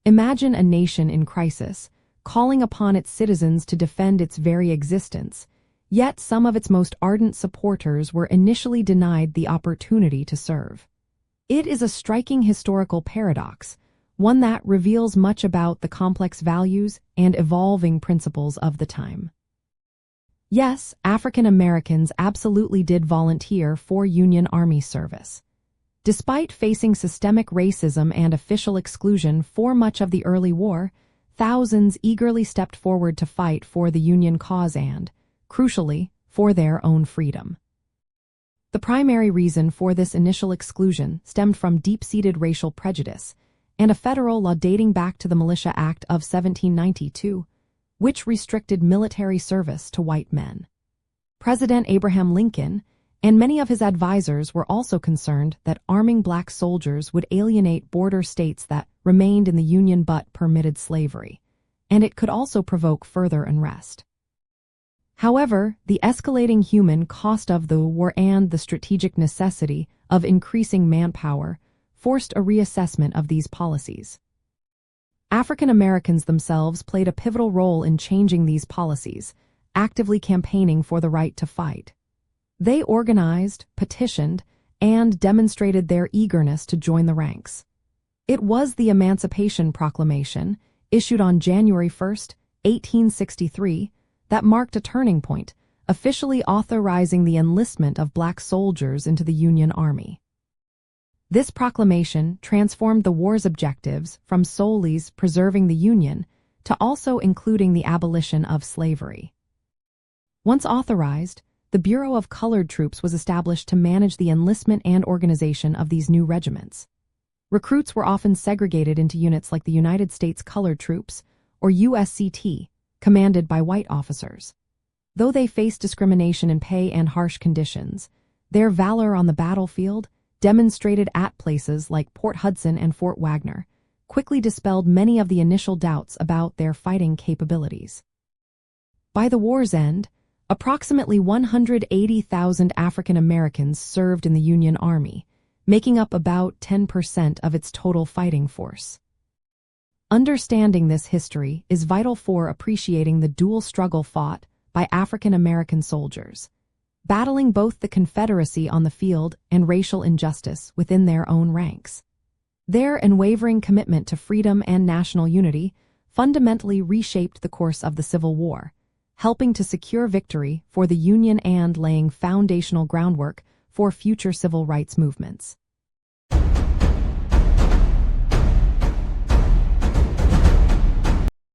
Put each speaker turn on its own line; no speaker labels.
Imagine a nation in crisis, calling upon its citizens to defend its very existence, yet some of its most ardent supporters were initially denied the opportunity to serve. It is a striking historical paradox, one that reveals much about the complex values and evolving principles of the time. Yes, African Americans absolutely did volunteer for Union Army service. Despite facing systemic racism and official exclusion for much of the early war, thousands eagerly stepped forward to fight for the Union cause and, crucially, for their own freedom. The primary reason for this initial exclusion stemmed from deep-seated racial prejudice and a federal law dating back to the Militia Act of 1792, which restricted military service to white men. President Abraham Lincoln and many of his advisors were also concerned that arming black soldiers would alienate border states that remained in the Union but permitted slavery, and it could also provoke further unrest. However, the escalating human cost of the war and the strategic necessity of increasing manpower forced a reassessment of these policies. African Americans themselves played a pivotal role in changing these policies, actively campaigning for the right to fight. They organized, petitioned, and demonstrated their eagerness to join the ranks. It was the Emancipation Proclamation, issued on January 1, 1863, that marked a turning point, officially authorizing the enlistment of black soldiers into the Union Army. This proclamation transformed the war's objectives from solely preserving the Union to also including the abolition of slavery. Once authorized, the Bureau of Colored Troops was established to manage the enlistment and organization of these new regiments. Recruits were often segregated into units like the United States Colored Troops, or USCT, commanded by white officers. Though they faced discrimination in pay and harsh conditions, their valor on the battlefield, demonstrated at places like Port Hudson and Fort Wagner, quickly dispelled many of the initial doubts about their fighting capabilities. By the war's end, approximately 180,000 African Americans served in the Union Army, making up about 10% of its total fighting force. Understanding this history is vital for appreciating the dual struggle fought by African American soldiers, battling both the Confederacy on the field and racial injustice within their own ranks. Their unwavering commitment to freedom and national unity fundamentally reshaped the course of the Civil War, helping to secure victory for the Union and laying foundational groundwork for future civil rights movements.